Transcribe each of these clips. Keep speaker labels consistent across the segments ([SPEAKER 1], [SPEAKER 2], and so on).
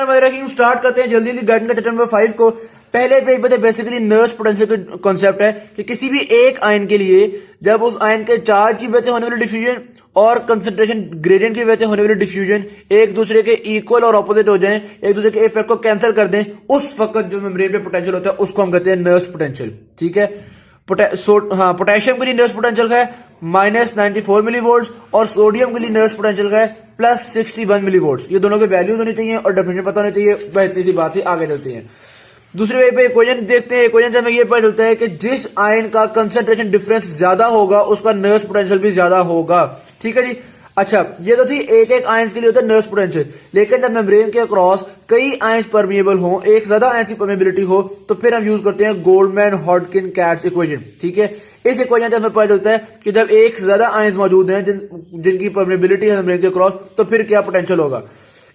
[SPEAKER 1] बिस्मिल्लाहिर्रहमानिर्रहीम। स्टार्ट करते हैं जल्दी जल्दी गाइडेंस का चैप्टर नंबर 5 को। पहले पेज पे बेसिकली नर्स पोटेंशियल का कॉन्सेप्ट है कि किसी भी एक आयन के लिए जब उस आयन के चार्ज की वजह से होने वाली डिफ्यूजन और कंसंट्रेशन ग्रेडियंट की वजह से होने वाली डिफ्यूजन एक दूसरे के इक्वल और ऑपोजिट हो जाएं, एक दूसरे के इफेक्ट को कैंसिल कर दें, उस वक्त जो मेम्ब्रेन पे पोटेंशियल होता है उसको हम कहते हैं नर्स पोटेंशियल। ठीक है। पोटेशियम के लिए नर्स पोटेंशियल का है -94 मिलीवोल्ट और सोडियम के लिए नर्स पोटेंशियल का है +61 मिलीवोल्ट। ये दोनों के वैल्यूज होनी चाहिए और डेफिनेशन पता होनी चाहिए। बस इतनी सी बात ही, आगे चलती है। दूसरे वे पे इक्वेशन देखते हैं। इक्वेशन से हमें ये पता चलता है कि जिस आयन का कंसंट्रेशन डिफरेंस ज्यादा होगा उसका नर्स पोटेंशियल भी ज्यादा होगा। ठीक है जी। अच्छा, ये तो थी एक एक आयंस के लिए होता है नर्स पोटेंशियल, लेकिन जब मेम्ब्रेन के अक्रॉस कई आयंस परमिएबल हो, एक ज्यादा आयंस की परमिएबिलिटी हो, तो फिर हम यूज करते हैं गोल्डमैन हॉडकिन कैट्स इक्वेशन। ठीक है। इस इक्वेशन से हमें पता चलता है कि जब एक ज्यादा आयंस मौजूद हैं जिनकी परमिएबिलिटी है मेम्ब्रेन के अक्रॉस, तो फिर क्या पोटेंशियल होगा।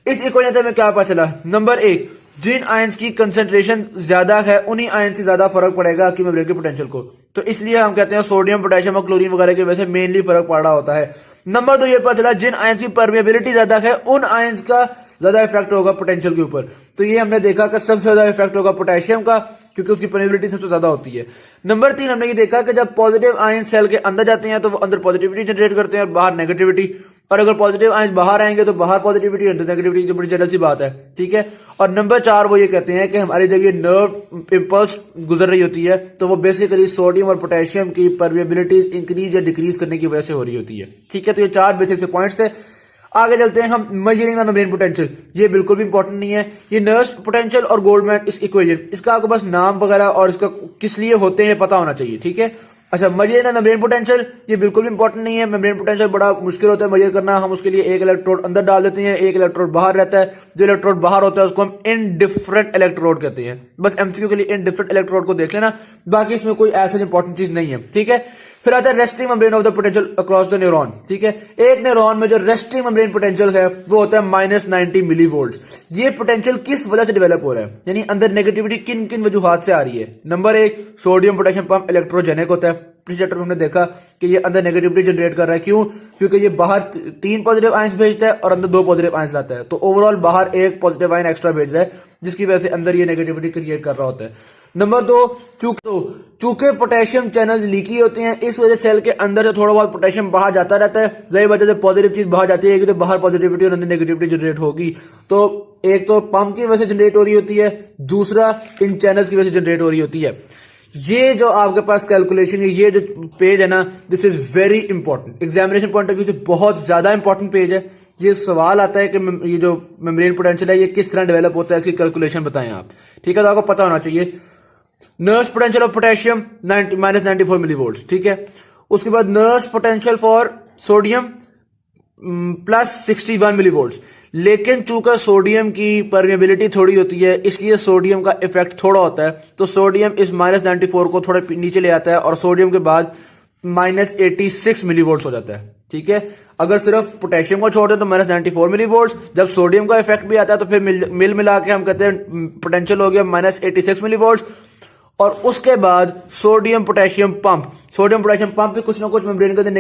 [SPEAKER 1] इस इक्वेशन से हमें क्या पता चला। नंबर 1, जिन आयंस की कंसंट्रेशन ज्यादा है उन्हीं आयंस से ज्यादा फर्क पड़ेगा कि मेम्ब्रेन के पोटेंशियल को। तो इसलिए हम कहते हैं सोडियम पोटेशियम और क्लोरीन वगैरह की वजह से मेनली फर्क पड़ रहा होता है। नंबर 2, ये पता चला जिन आयंस की परमिएबिलिटी ज्यादा है उन आयंस का ज्यादा इफेक्ट होगा पोटेंशियल के ऊपर। तो ये हमने देखा कि सबसे ज्यादा इफेक्ट होगा पोटेशियम का, क्योंकि उसकी परमिएबिलिटी सबसे ज्यादा होती है। नंबर 3, हमने ये देखा कि जब पॉजिटिव आयन सेल के अंदर जाते हैं तो वो अंदर पॉजिटिविटी जनरेट करते हैं और बाहर नेगेटिविटी, और अगर पॉजिटिव आयन बाहर आएंगे तो बाहर पॉजिटिविटी अंदर नेगेटिविटी, जो बड़ी जनरल सी बात है। ठीक है। और नंबर 4, वो ये कहते हैं कि हमारी जब ये नर्व इम्पल्स गुजर रही होती है तो वो बेसिकली सोडियम और पोटेशियम की परमिएबिलिटीज इंक्रीज या डिक्रीज करने की वजह से हो रही होती है। ठीक है। तो ये 4 बेसिक से पॉइंट्स थे। आगे चलते हैं हम मेजरिंग द मेम्ब्रेन पोटेंशियल। ये बिल्कुल भी इंपॉर्टेंट नहीं है। ये नर्स पोटेंशियल और गोल्डमैन इस इक्वेशन, इसका आपको बस नाम वगैरह और इसका किस लिए होते हैं पता होना चाहिए। ठीक है। अच्छा, मेजरिंग द मेम्ब्रेन पोटेंशियल, ये बिल्कुल भी इंपॉर्टेंट नहीं है। मेम्ब्रेन पोटेंशियल बड़ा मुश्किल होता है मेजर करना। हम उसके लिए एक इलेक्ट्रोड अंदर डाल देते हैं, एक इलेक्ट्रोड बाहर रहता है। जो इलेक्ट्रोड बाहर होता है उसको हम इनडिफरेंट इलेक्ट्रोड कहते हैं। बस एमसीक्यू के लिए इनडिफरेंट इलेक्ट्रोड को देख लेना, बाकी इसमें कोई ऐसा इंपॉर्टेंट चीज नहीं है। ठीक है। फिर आता है resting membrane of the potential across the neuron. ठीक है। एक न्यूरॉन में जो रेस्टिंग मेम्ब्रेन पोटेंशियल है वो होता है -90 मिलीवोल्ट। ये पोटेंशियल किस वजह से डेवलप हो रहा है, यानी अंदर नेगेटिविटी किन किन वजूहात से आ रही है। Number 1, sodium potassium pump electrogenic होता है। पिछले चैप्टर में हमने देखा कि ये अंदर नेगेटिविटी जनरेट कर रहा है। क्यों? क्योंकि ये बाहर 3 पॉजिटिव आयंस भेजता है और अंदर 2 पॉजिटिव आयंस लाता है, तो ओवरऑल बाहर 1 पॉजिटिव आयन एक्स्ट्रा भेज रहा है, जिसकी वजह से अंदर ये नेगेटिविटी क्रिएट कर रहा होता है। नंबर 2, चूंकि पोटेशियम चैनल्स लीकी होते हैं, इस वजह से सेल के अंदर से थोड़ा बहुत पोटेशियम बाहर जाता रहता है। जाहिर बात है जब पॉजिटिव चीज बाहर जाती है तो बाहर पॉजिटिविटी और अंदर नेगेटिविटी जनरेट होगी। तो एक तो पंप की वजह से जनरेट हो रही होती है, दूसरा इन चैनल्स की वजह से जनरेट हो रही होती है। ये जो आपके पास कैलकुलेशन है, ये जो पेज है ना, this is very important. Examination point of view से बहुत ज्यादा इंपॉर्टेंट पेज है। ये सवाल आता है कि ये जो मेम्ब्रेन पोटेंशियल है ये किस तरह डेवलप होता है, इसकी कैलकुलेशन बताएं आप। ठीक है। तो आपको पता होना चाहिए nurse potential of potassium -94 millivolt. ठीक है। उसके बाद nurse potential for sodium +61 millivolt. लेकिन चूंकि सोडियम की परमिएबिलिटी थोड़ी होती है इसलिए सोडियम का इफेक्ट थोड़ा होता है, तो सोडियम इस -94 को थोड़ा नीचे ले आता है और सोडियम के बाद -86 मिलीवोल्ट हो जाता है। ठीक है। अगर सिर्फ पोटेशियम को छोड़ दें तो -94 मिलीवोल्ट। जब सोडियम का इफेक्ट भी आता है तो फिर मिल मिला के हम कहते हैं पोटेंशियल हो गया -86 मिलीवोल्ट। और उसके बाद सोडियम पोटेशियम पंप भी कुछ ना कुछ मेम्ब्रेन के अंदर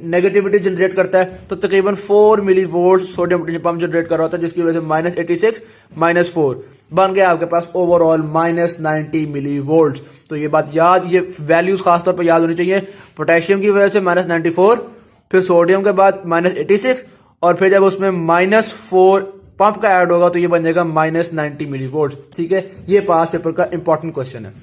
[SPEAKER 1] नेगेटिविटी जनरेट करता है, तो तकरीबन 4 millivolt sodium potassium pump generate कर रहा होता है, जिसकी वजह से -86 -4 बन गया आपके पास ओवरऑल -90 मिलीवोल्ट। तो ये बात याद, ये वैल्यूज खासतौर पर याद होनी चाहिए। पोटेशियम की वजह से -94, फिर सोडियम के बाद -86, और फिर जब उसमें -4 पंप का ऐड होगा तो ये बन जाएगा -90 मिलीवोल्ट। ठीक है। ये पास पेपर का इंपॉर्टेंट क्वेश्चन है।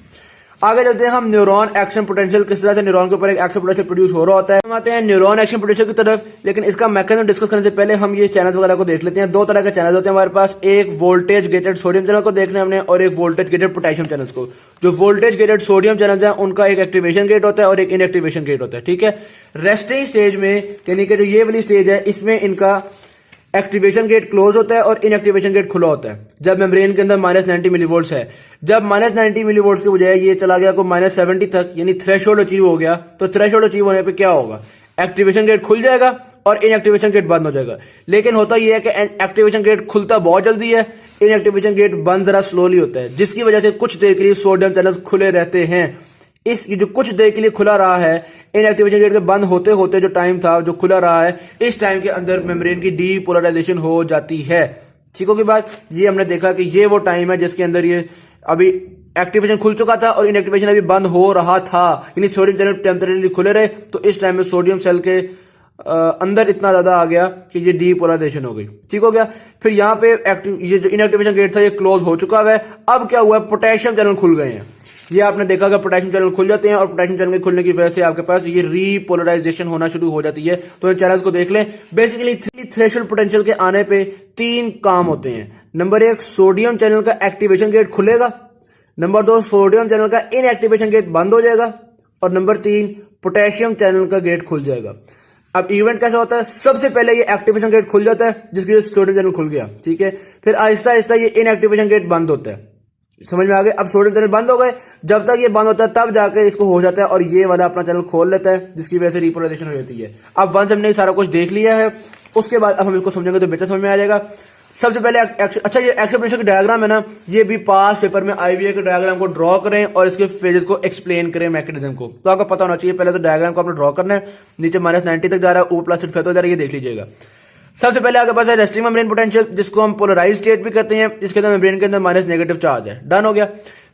[SPEAKER 1] आगे चलते हैं हम न्यूरॉन एक्शन पोटेंशियल, किस तरह से न्यूरॉन के ऊपर एक एक्शन पोटेंशियल प्रोड्यूस हो रहा होता है। हम आते हैं न्यूरॉन एक्शन पोटेंशियल की तरफ, लेकिन इसका मैकेनिज्म डिस्कस करने से पहले हम ये चैनल्स वगैरह को देख लेते हैं। 2 तरह के चैनल होते हैं हमारे पास, एक वोल्टेज गेटेड सोडियम चैनल को देखना है हमने, और एक वोल्टेज गेटेड पोटेशियम चैनल्स को। जो वोल्टेज गेटेड सोडियम चैनल्स हैं उनका एक एक्टिवेशन गेट होता है और एक इनएक्टिवेशन गेट होता है। ठीक है। रेस्टिंग स्टेज में, यानी कि जो ये वाली स्टेज है, इसमें इनका एक्टिवेशन गेट क्लोज होता है और इनएक्टिवेशन गेट खुला होता है जब मेम्ब्रेन के अंदर -90 मिलीवोल्ट है। जब -90 मिलीवोल्ट के बजाय ये चला गया को -70 तक, यानी थ्रेशोल्ड अचीव हो गया, तो थ्रेशोल्ड अचीव होने पे क्या होगा, एक्टिवेशन गेट खुल जाएगा और इनएक्टिवेशन गेट बंद हो जाएगा। लेकिन होता यह है कि एक्टिवेशन गेट खुलता बहुत जल्दी है, इनएक्टिवेशन गेट बंद जरा स्लोली होता है, जिसकी वजह से कुछ देर के लिए सोडियम चैनल्स खुले रहते हैं। इस जो कुछ देर के लिए खुला रहा है, इनएक्टिवेशन गेट के बंद होते होते जो टाइम था जो खुला रहा है, इस टाइम के अंदर मेम्ब्रेन की डीपोलराइजेशन हो जाती है। ठीक होगी बात। ये हमने देखा कि ये वो टाइम है जिसके अंदर ये अभी एक्टिवेशन खुल चुका था और इनएक्टिवेशन अभी बंद हो रहा था, यानी सोडियम चैनल टेम्परेरी खुले रहे, तो इस टाइम में सोडियम सेल के अंदर इतना ज्यादा आ गया कि ये डीपोलराइजेशन हो गई। ठीक हो गया। फिर यहाँ पे ये जो इनएक्टिवेशन गेट था ये क्लोज हो चुका है। अब क्या हुआ है, पोटेशियम चैनल खुल गए हैं। ये आपने देखा कि पोटेशियम चैनल खुल जाते हैं और पोटेशियम चैनल के खुलने की वजह से आपके पास ये रीपोलराइजेशन होना शुरू हो जाती है। तो इन चैनल्स को देख लें। बेसिकली थ्रेशोल्ड पोटेंशियल के आने पे 3 काम होते हैं। नंबर 1, सोडियम चैनल का एक्टिवेशन गेट खुलेगा। नंबर 2, सोडियम चैनल का इनएक्टिवेशन गेट बंद हो जाएगा। और नंबर 3, पोटेशियम चैनल का गेट खुल जाएगा। अब इवेंट कैसा होता है, सबसे पहले ये एक्टिवेशन गेट खुल जाता है जिसकी वजह से सोडियम चैनल खुल गया। ठीक है। फिर आहिस्ता आहिस्ता ये इनएक्टिवेशन गेट बंद होता है। समझ में आ गए। अब सोडियम चैनल बंद हो गए, जब तक ये बंद होता है तब जाके इसको हो जाता है और ये वाला अपना चैनल खोल लेता है जिसकी वजह से रिपोलराइजेशन हो जाती है। अब वंस हमने सारा कुछ देख लिया है, उसके बाद अब हम इसको समझेंगे तो बेहतर समझ में आ जाएगा। सबसे पहले अच्छा ये एक्सेप्टेंस का डायग्राम है ना, ये भी पास पेपर में आई हुई है कि डायग्राम को ड्रॉ करें और इसके फेजेस को एक्सप्लेन करें मैकेनिज्म को। तो आपको पता होना चाहिए। पहले तो डायग्राम को आपने ड्रॉ करना है। नीचे -90 तक जा रहा है, ऊपर +35 तक जा रहा है, ये देख लीजिएगा। सबसे पहले आपके पास है रेस्टिंग मेम्ब्रेन पोटेंशियल, जिसको हम पोलराइज स्टेट भी कहते हैं। इसके अंदर मेम्ब्रेन के अंदर -नेगेटिव चार्ज है। डन हो गया।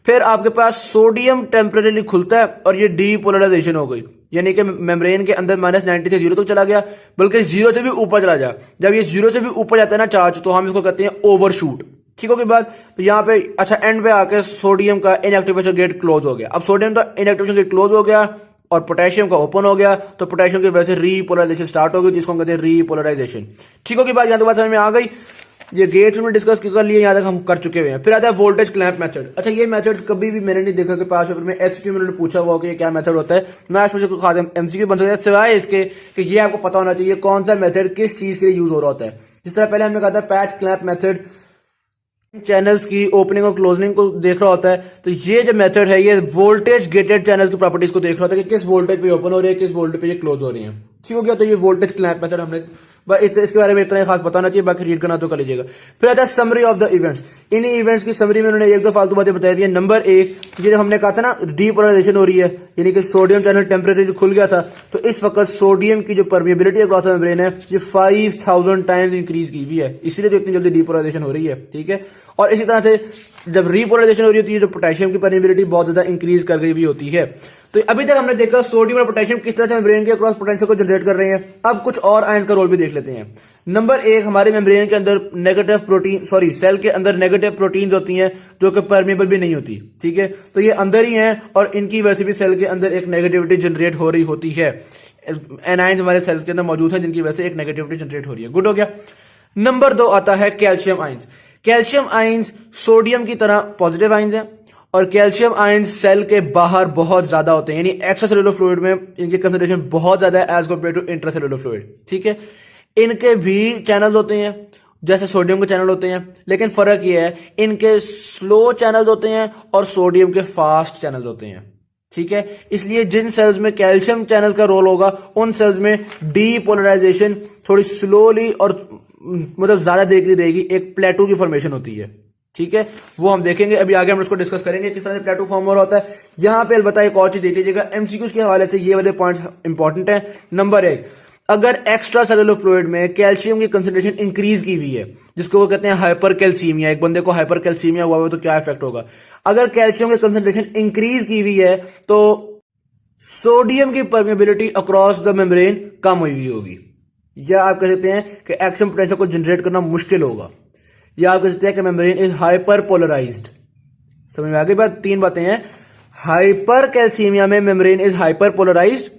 [SPEAKER 1] फिर आपके पास सोडियम टेम्परेरी खुलता है और ये डीपोलराइजेशन हो गई, यानी कि मेम्ब्रेन के अंदर -90 से 0 तक चला गया, बल्कि 0 से भी ऊपर चला जाए। जब ये 0 से भी ऊपर जाता है ना चार्ज, तो हम इसको कहते हैं ओवरशूट। ठीक होगी बात। तो यहाँ पे अच्छा एंड पे आके सोडियम का इनएक्टिवेशन गेट क्लोज हो गया। अब सोडियम का इनएक्टिवेशन गेट क्लोज हो गया और पोटेशियम का ओपन हो गया, तो पोटेशियम की वजह से रीपोलराइजेशन स्टार्ट हो गई, जिसको हम कहते हैं रीपोलराइजेशन। ठीक होगी बात। यहाँ तो बात समझ में आ गई। ये गेट हमने डिस्कस कर लिए, यहाँ तक हम कर चुके हुए हैं। फिर आता है वोल्टेज क्लैंप मेथड। अच्छा ये मेथड्स कभी भी मैंने नहीं देखा कि पास पेपर में एसक्यू में पूछा हुआ कि ये क्या मेथड होता है ना, इसमें कोई खास एमसीक्यू बन सकता है, सिवाय इसके कि ये आपको पता होना चाहिए कौन सा मेथड किस चीज के लिए यूज हो रहा होता है। जिस तरह पहले हमने कहा था पैच क्लैंप मेथड चैनल्स की ओपनिंग और क्लोजिंग को देख रहा होता है, तो ये जो मेथड है ये वोल्टेज गेटेड चैनल की प्रॉपर्टीज को देख रहा होता है कि किस वोल्टेज पे ओपन हो रही है, किस वोल्टेज पे ये क्लोज हो रही है। ठीक हो गया। तो ये वोल्टेज क्लैंप मेथड हमने इसके बारे में इतना ही खास पता होना चाहिए, बाकी रीड करना तो कर लीजिएगा। फिर आता है summary of the events. In events की समरी में उन्होंने 1-2 फालतू बातें बताई दी है। नंबर 1, ये जब हमने कहा था ना डीपोलराइजेशन हो रही है, यानी कि सोडियम चैनल टेम्परेरी खुल गया था, तो इस वक्त सोडियम की जो परमिएबिलिटी अक्रॉस द मेम्ब्रेन है ये 5000 टाइम्स इंक्रीज की हुई है, इसीलिए तो इतनी जल्दी डीपोलराइजेशन हो रही है। ठीक है। और इसी तरह से जब रीपोलराइजेशन हो रही होती है तो पोटेशियम की परमिएबिलिटी बहुत ज्यादा इंक्रीज कर गई हुई होती है। तो अभी तक हमने देखा सोडियम और पोटेशियम किस तरह से मेम्ब्रेन के अक्रॉस पोटेंशियल को जनरेट कर रहे हैं। अब कुछ और आयंस का रोल भी देख लेते हैं। नंबर 1, हमारे मेम्ब्रेन के अंदर नेगेटिव प्रोटीन सेल के अंदर नेगेटिव प्रोटीन्स होती हैं जो कि परमेबल भी नहीं होती। ठीक है। तो ये अंदर ही हैं और इनकी वजह से भी सेल के अंदर एक नेगेटिविटी जनरेट हो रही होती है। एनाइंस हमारे सेल्स के अंदर मौजूद है जिनकी वजह से एक नेगेटिविटी जनरेट हो रही है। गुड हो गया। नंबर 2 आता है calcium ions. Calcium ions sodium की तरह पॉजिटिव आयंस हैं और कैल्शियम आयंस सेल के बाहर बहुत ज्यादा होते हैं, यानी एक्स्ट्रासेलुलर फ्लूइड में इनकी कंसंट्रेशन बहुत ज्यादा है as compared to intracellular fluid. ठीक है। इनके भी चैनल होते हैं जैसे सोडियम के चैनल होते हैं, लेकिन फर्क ये है इनके स्लो चैनल होते हैं और सोडियम के फास्ट चैनल होते हैं। ठीक है। इसलिए जिन सेल्स में कैल्शियम चैनल का रोल होगा उन सेल्स में डीपोलराइजेशन थोड़ी स्लोली और मतलब ज्यादा देर के लिए रहेगी, एक प्लेटो की फॉर्मेशन होती है। ठीक है। वो हम देखेंगे अभी आगे, हम उसको डिस्कस करेंगे किस तरह से प्लेटो फॉर्म हो रहा होता है। यहां पे अलबत्ता एक और चीज देख लीजिएगा, एमसीक्यूज के हवाले से ये वाले पॉइंट्स इंपॉर्टेंट है। नंबर 1, अगर एक्स्ट्रा सेलुलर फ्लूइड में कैल्शियम की कंसंट्रेशन इंक्रीज की हुई है, जिसको वो कहते हैं हाइपर कैल्सीमिया, एक बंदे को हाइपर कैल्सीमिया हुआ है तो क्या इफेक्ट होगा। अगर कैल्शियम की कंसंट्रेशन इंक्रीज की हुई है तो सोडियम की परमेबिलिटी अक्रॉस द मेम्ब्रेन कम हुई होगी, या आप कह सकते हैं कि एक्शन पोटेंशियल को जनरेट करना मुश्किल होगा, या आप कह सकते हैं कि मेम्ब्रेन इज हाइपर पोलराइज्ड। समझ में आ गई बात। 3 बातें हैं। हाइपर कैल्सीमिया में membrane is hyperpolarised,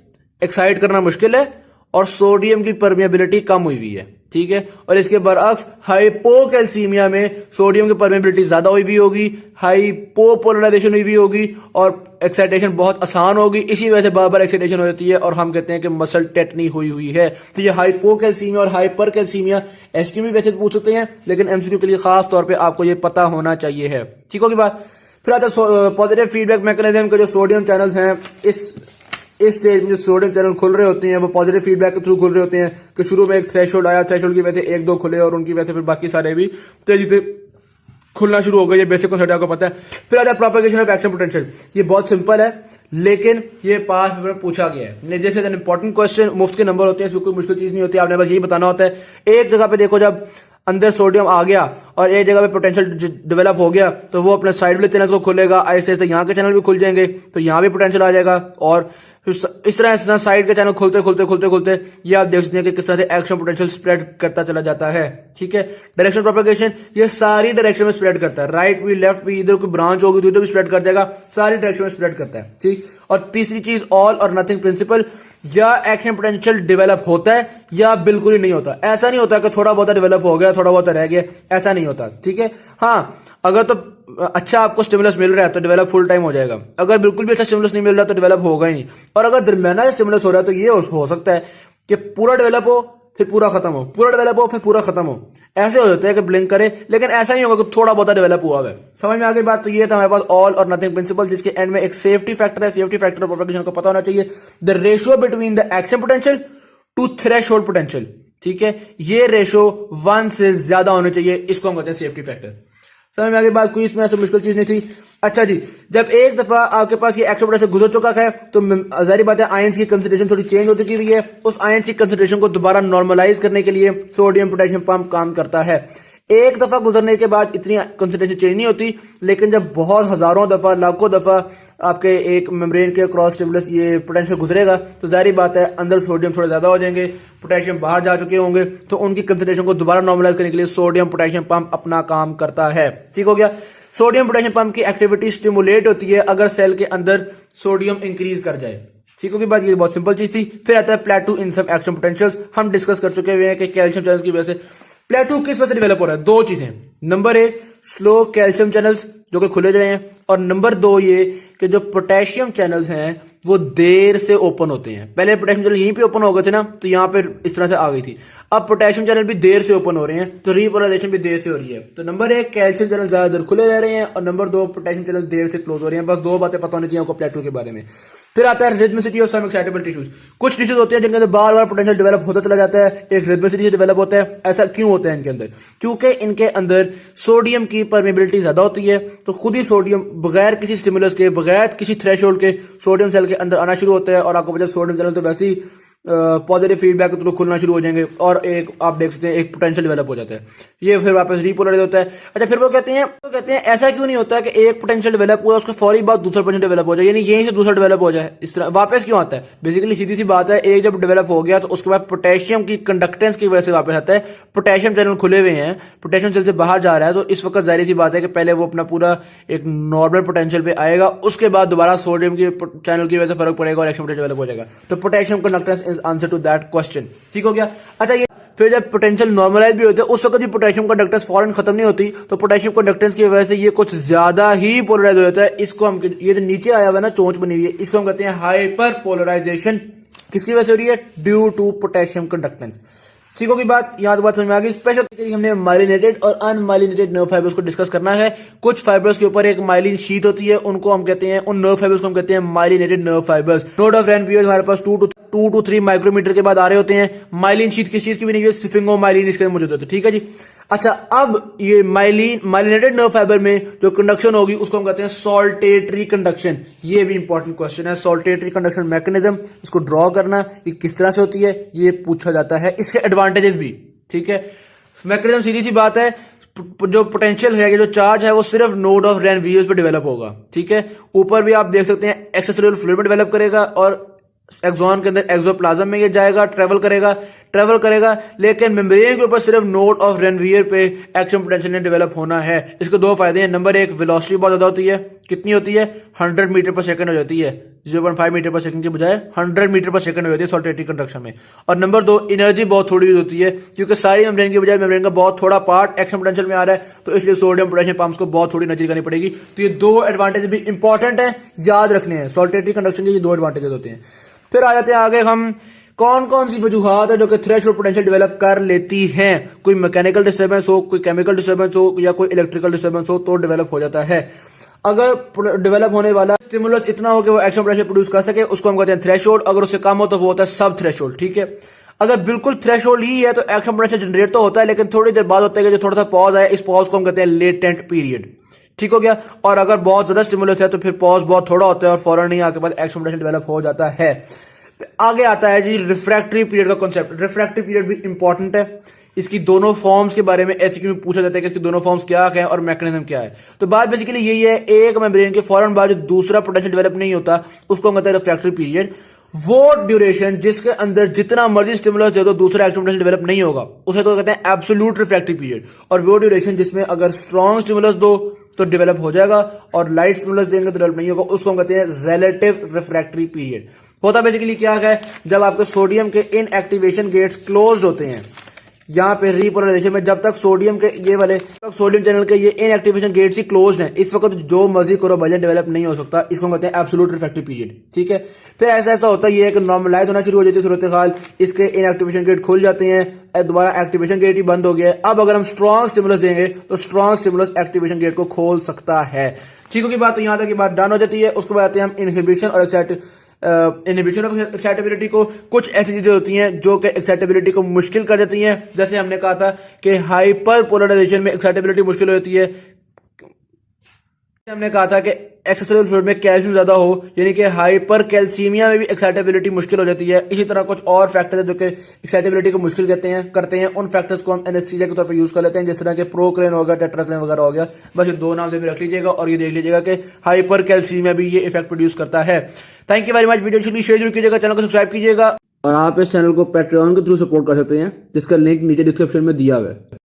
[SPEAKER 1] excite करना मुश्किल है, और सोडियम की परमिएबिलिटी कम हुई हुई है। ठीक है। और इसके बरअक्स हाइपोकैल्सीमिया में सोडियम की परमिएबिलिटी ज्यादा हुई हुई होगी, हाइपोपोलराइजेशन हुई हुई होगी और एक्साइटेशन बहुत आसान होगी। इसी वजह से बार बार एक्साइटेशन हो जाती है और हम कहते हैं कि मसल टेटनी हुई हुई है। तो ये हाइपोकैल्सीमिया और हाइपर कैल्सीमिया एसक्यू में वैसे पूछ सकते हैं, लेकिन एमसीक्यू के लिए खास तौर पर आपको ये पता होना चाहिए है। ठीक होगी बात। फिर आता है पॉजिटिव फीडबैक मैकेनिज्म के जो सोडियम चैनल्स हैं, इस स्टेज में जो सोडियम चैनल खुल रहे होते हैं वो पॉजिटिव फीडबैक के थ्रू खुल रहे होते हैं कि शुरू में एक थ्रेशोल्ड आया, थ्रेशोल्ड की वजह से 1-2 खुले और उनकी वजह से फिर बाकी सारे भी तेजी से खुलना शुरू हो गए। ये बेसिक कॉन्सेप्ट आपको पता है। फिर आता है प्रोपेगेशन ऑफ एक्शन पोटेंशियल। ये बहुत सिंपल है लेकिन ये पास पेपर में पूछा गया है। जैसे इंपॉर्टेंट क्वेश्चन मुफ्त के नंबर होते हैं, इसमें कोई मुश्किल चीज नहीं होती, आपने बस यही बताना होता है। एक जगह पे देखो, जब अंदर सोडियम आ गया और एक जगह पे पोटेंशियल डेवलप हो गया तो वो अपने साइड वाले चैनल को खोलेगा, ऐसे ऐसे यहाँ के चैनल भी खुल जाएंगे तो यहाँ भी पोटेंशियल आ जाएगा और इस तरह साइड के चैनल खुलते खुलते खुलते खुलते ये आप देख सकते हैं कि किस तरह से एक्शन पोटेंशियल स्प्रेड करता चला जाता है। ठीक है, डायरेक्शन प्रोपेगेशन ये सारी डायरेक्शन में स्प्रेड करता है, राइट भी लेफ्ट भी, इधर कोई ब्रांच होगी तो इधर भी स्प्रेड कर जाएगा, सारी डायरेक्शन में स्प्रेड करता है। ठीक, और तीसरी चीज ऑल और नथिंग प्रिंसिपल, या एक्शन पोटेंशियल डेवलप होता है या बिल्कुल ही नहीं होता। ऐसा नहीं होता कि थोड़ा बहुत डेवलप हो गया थोड़ा बहुत रह गया, ऐसा नहीं होता। ठीक है, हाँ अगर तो अच्छा आपको स्टिमुलस मिल रहा है तो डेवलप फुल टाइम हो जाएगा, अगर बिल्कुल भी अच्छा स्टिमुलस नहीं मिल रहा तो डेवलप होगा ही नहीं, और अगर दरमियाना स्टिमुलस हो रहा है तो ये हो सकता है कि पूरा डेवलप हो फिर पूरा खत्म हो, पूरा डेवलप हो फिर पूरा खत्म हो, ऐसे हो जाता है कि ब्लिंक करे, लेकिन ऐसा नहीं होगा कि थोड़ा बहुत डेवलप हुआ है। समझ में आ गई बात? तो ये था हमारे पास ऑल और नथिंग प्रिंसिपल, जिसके एंड में एक सेफ्टी फैक्टर है। सेफ्टी फैक्टर ऑफ प्रोपेगेशन को पता होना चाहिए, the ratio between the action potential to threshold potential. ठीक है, ये रेशियो 1 से ज्यादा होना चाहिए, इसको हम कहते हैं सेफ्टी फैक्टर। समझ में आगे बात? कोई इसमें ऐसे मुश्किल चीज नहीं थी। अच्छा जी, जब एक दफा आपके पास ये एक्शन पोटेंशियल गुजर चुका है तो जाहिर बात है आयंस की कंसंट्रेशन थोड़ी चेंज हो चुकी हुई है, उस आयंस की कंसंट्रेशन को दोबारा नॉर्मलाइज करने के लिए सोडियम पोटेशियम पंप काम करता है। एक दफा गुजरने के बाद इतनी कंसंट्रेशन चेंज नहीं होती, लेकिन जब बहुत हजारों दफा लाखों दफा आपके एक मेम्ब्रेन के क्रॉस स्टिमुलस ये पोटेंशियल गुजरेगा तो जाहिर बात है अंदर सोडियम थोड़ा ज्यादा हो जाएंगे, पोटेशियम बाहर जा चुके होंगे, तो उनकी कंसंट्रेशन को दोबारा नॉर्मलाइज करने के लिए सोडियम पोटेशियम पंप अपना काम करता है। ठीक हो गया, सोडियम पोटेशियम पंप की एक्टिविटी स्टिमुलेट होती है अगर सेल के अंदर सोडियम इंक्रीज कर जाए। ठीक होगी बात? ये बहुत सिंपल चीज थी। फिर आता है प्लेटू इन सम एक्शन पोटेंशियल्स, हम डिस्कस कर चुके हुए हैं कि कैल्शियम चैनल्स की वजह से प्लेटू किस वजह से डेवलप हो रहा है। दो चीजें, नंबर 1 स्लो कैल्शियम चैनल्स जो कि खुले रहे हैं, और नंबर 2 ये कि जो पोटेशियम चैनल्स हैं वो देर से ओपन होते हैं। पहले पोटेशियम चैनल यहीं पे ओपन हो गए थे ना, तो यहाँ पे इस तरह से आ गई थी, अब पोटेशियम चैनल भी देर से ओपन हो रहे हैं तो रीपोलराइजेशन भी देर से हो रही है। तो नंबर 1 कैल्शियम चैनल ज्यादा देर खुले रह रहे हैं, और नंबर 2 पोटेशियम चैनल देर से क्लोज हो रहे हैं। बस दो बातें पता होनी चाहिए आपको प्लेटू के बारे में। फिर आता है रिदमिसिटी और सम एक्साइटेबल टिश्यूज। कुछ टिश्यूज होते हैं जिनके अंदर बार बार पोटेंशियल डेवलप होता चला जाता है, एक रिदमिसिटी से डेवलप होता है। ऐसा क्यों होता है इनके अंदर? क्योंकि इनके अंदर सोडियम की परमेबिलिटी ज्यादा होती है, तो खुद ही सोडियम बगैर किसी स्टिमुलस के, बगैर किसी थ्रेशोल्ड के सोडियम सेल के अंदर आना शुरू होता है, और आपको पता है सोडियम चैनल तो वैसे ही पॉजिटिव फीडबैक के थ्रू खुलना शुरू हो जाएंगे और एक आप देख सकते हैं एक पोटेंशियल डेवलप हो जाता है, ये फिर वापस रीपोलराइज होता है। अच्छा, फिर वो कहते हैं ऐसा क्यों नहीं होता कि एक पोटेंशियल डेवलप हुआ उसके फौरी बाद दूसरा पोटेंशियल डेवलप हो जाए, यानी यहीं से दूसरा डेवलप हो जाए, इस तरह वापस क्यों आता है? बेसिकली सीधी सी बात है, एक जब डेवलप हो गया तो उसके बाद पोटेशियम की कंडक्टेंस की वजह से वापस आता है। पोटेशियम चैनल खुले हुए हैं, पोटेशियम सेल से बाहर जा रहा है, तो इस वक्त जाहिर सी बात है कि पहले वो अपना पूरा एक नॉर्मल पोटेंशियल पे आएगा, उसके बाद दोबारा सोडियम की चैनल की वजह से फर्क पड़ेगा और एक्शन पोटेंशियल डेवलप हो जाएगा। तो potassium conductance is answer to that question. ठीक हो गया? अच्छा, ये फिर जब पोटेंशियल नॉर्मलाइज भी होते हैं उस वक्त भी पोटेशियम कंडक्टेंस फौरन खत्म नहीं होती, तो पोटेशियम कंडक्टेंस की वजह से ये कुछ ज्यादा ही पोलराइज हो जाता है। इसको हम, ये जो नीचे आया हुआ है ना चोंच बनी हुई है, इसको हम कहते हैं हाइपर पोलराइजेशन। किसकी वजह से हो रही है? Due to potassium conductance. ठीक होगी बात? यहां तो बात समझ में आ गई। स्पेशल हमने माइलिनेटेड और अनमाइलिनेटेड नर्व फाइबर्स को डिस्कस करना है। कुछ फाइबर्स के ऊपर एक माइलिन शीट होती है, उनको हम कहते हैं, उन नर्व फाइबर्स को हम कहते हैं myelinated nerve fibres. Node of Ranvier हमारे पास 2 to 3 माइक्रोमीटर के बाद आ रहे होते हैं। माइलिन शीट किस चीज की बनी हुई है? स्फिंगोमाइलिन इसके अंदर मौजूद होता है। ठीक है जी। अच्छा, अब ये माइलिनेटेड नर्व फाइबर में जो कंडक्शन होगी उसको हम कहते हैं सॉल्टेटरी कंडक्शन। ये भी इंपॉर्टेंट क्वेश्चन है, सॉल्टेटरी कंडक्शन मैकेनिज्म, इसको ड्रॉ करना, ये किस तरह से होती है ये पूछा जाता है, इसके एडवांटेजेस भी। ठीक है, मैकेनिज्म सीधी सी बात है, जो पोटेंशियल है, जो चार्ज है वो सिर्फ नोड ऑफ रैनवियर्स पे डेवलप होगा। ठीक है, ऊपर भी आप देख सकते हैं एक्स्ट्रासेल्युलर फ्लूइड में डेवलप करेगा और एक्सॉन के अंदर एक्सोप्लाज्म में ये जाएगा, ट्रेवल करेगा, लेकिन मेम्ब्रेन के ऊपर सिर्फ नोड ऑफ रैनवियर पे एक्शन पोटेंशियल ने डेवलप होना है। इसके दो फायदे हैं। नंबर 1, वेलोसिटी बहुत ज्यादा होती है। कितनी होती है? 100 मीटर पर सेकंड हो जाती है, 0.5 मीटर पर सेकंड के बजाय 100 मीटर पर सेकंड हो जाती है सॉल्टेटरी कंडक्शन में। और नंबर 2, एनर्जी बहुत थोड़ी होती है, क्योंकि सारी मेम्ब्रेन के बजाय मेम्ब्रेन का बहुत थोड़ा पार्ट एक्शन पोटेंशियल में आ रहा है, तो इसलिए सोडियम पोटेशियम पंप्स को बहुत थोड़ी एनर्जी करनी पड़ेगी। तो ये दो एडवांटेज भी इंपॉर्टेंट है, याद रखने हैं। सॉल्टेटरी कंडक्शन के ये दो एडवांटेजेस होते हैं। फिर आ जाते हैं आगे, हम कौन कौन सी वजूहात है जो कि थ्रेशोल्ड पोटेंशियल डेवलप कर लेती हैं। कोई मैकेनिकल डिस्टर्बेंस हो, कोई केमिकल डिस्टर्बेंस हो, या कोई इलेक्ट्रिकल डिस्टर्बेंस हो तो डेवलप हो जाता है। अगर डेवलप होने वाला स्टिमुलस इतना हो कि वो एक्शन पोटेंशियल प्रोड्यूस कर सके, उसको हम कहते हैं थ्रेशोल्ड। अगर उससे कम हो तो वो होता है सब थ्रेशोल्ड। ठीक है, अगर बिल्कुल थ्रेशोल्ड ही है तो एक्शन पोटेंशियल जनरेट तो होता है, लेकिन थोड़ी देर बाद होता है कि जो थोड़ा सा पॉज है, इस पॉज को हम कहते हैं लेटेंट पीरियड। ठीक हो गया। और अगर बहुत ज्यादा स्टिमुलस है तो फिर पॉज बहुत थोड़ा होता है और फौरन ही आके बाद एक्शन पोटेंशियल डेवलप हो जाता है। आगे आता है जी रिफ्रैक्टरी पीरियड का कॉन्सेप्ट। रिफ्रैक्टरी पीरियड भी इंपॉर्टेंट है। इसकी दोनों फॉर्म्स के बारे में एसक्यू में पूछा जाता है कि इसकी दोनों फॉर्म्स क्या है और मैकेनिज्म क्या है। तो बात बेसिकली यही है, एक मेम्ब्रेन के फौरन बाद जो दूसरा पोटेंशियल डेवलप नहीं होता उसको हम कहते हैं रिफ्रैक्टरी पीरियड। वो ड्यूरेशन जिसके अंदर जितना मर्जी स्टिमुलस दे दो दूसरा एक्टिव पोटेंशियल डेवलप नहीं होगा उसे तो कहते हैं एब्सोल्यूट रिफ्रैक्टरी पीरियड। और वो ड्यूरेशन जिसमें अगर स्ट्रॉन्ग स्टिमुलस दो तो डेवलप हो जाएगा और लाइट स्टिमुलस देंगे तो डेवलप नहीं होगा, उसको हम कहते हैं रिलेटिव रिफ्रैक्टरी पीरियड। होता बेसिकली क्या है, जब आपके सोडियम के इनएक्टिवेशन गेट्स क्लोज्ड होते हैं यहाँ पे रिपोलराइजेशन में, जब तक सोडियम के ये वाले सोडियम चैनल के ये इनएक्टिवेशन गेट्स ही क्लोज्ड हैं, इस वक्त जो मर्जी करो भाईजान डेवलप नहीं हो सकता, इसको कहते हैं एब्सोल्यूट रिफ्रैक्टरी पीरियड। ठीक है, फिर ऐसा ऐसा होता है कि नॉर्मलाइज होना शुरू हो जाती है सूरत हाल, इसके इनएक्टिवेशन गेट खुल जाते हैं, दोबारा एक्टिवेशन गेट ही बंद हो गया है। अब अगर हम स्ट्रॉन्ग स्टिमुलस देंगे तो स्ट्रॉन्ग स्टिमुलस एक्टिवेशन गेट को खोल सकता है। ठीक होगी बात, तो यहाँ तक की बात डन हो जाती है। उसके बाद आते हैं हम इनहिबिशन और इनहिबिशन ऑफ एक्साइटेबिलिटी को। कुछ ऐसी चीजें होती हैं जो कि एक्साइटेबिलिटी को मुश्किल कर देती हैं, जैसे हमने कहा था कि हाइपर पोलराइजेशन में एक्साइटेबिलिटी मुश्किल हो जाती है। हमने कहा था कि एक्स्ट्रासेलुलर फ्लूइड में कैल्शियम ज्यादा हो, यानी कि हाइपर कैल्सीमिया में भी एक्साइटेबिलिटी मुश्किल हो जाती है। इसी तरह कुछ और फैक्टर्स है जो कि एक्साइटेबिलिटी को मुश्किल करते हैं। उन फैक्टर्स को हम एनेस्थीसिया के तौर पर यूज कर लेते हैं, जिस तरह के प्रोक्रेन हो गया, टेट्राक्रेन वगैरह हो गया। बस ये दो नाम से भी रख लीजिएगा और ये देख लीजिएगा कि हाइपर कैल्सीमिया भी ये इफेक्ट प्रोड्यूस करता है। Thank you very much. Video अच्छी शेयर जरूर कीजिएगा, चैनल को सब्सक्राइब कीजिएगा और आप इस चैनल को पैट्रियन के थ्रू सपोर्ट कर सकते हैं, जिसका लिंक नीचे डिस्क्रिप्शन में दिया हुआ है।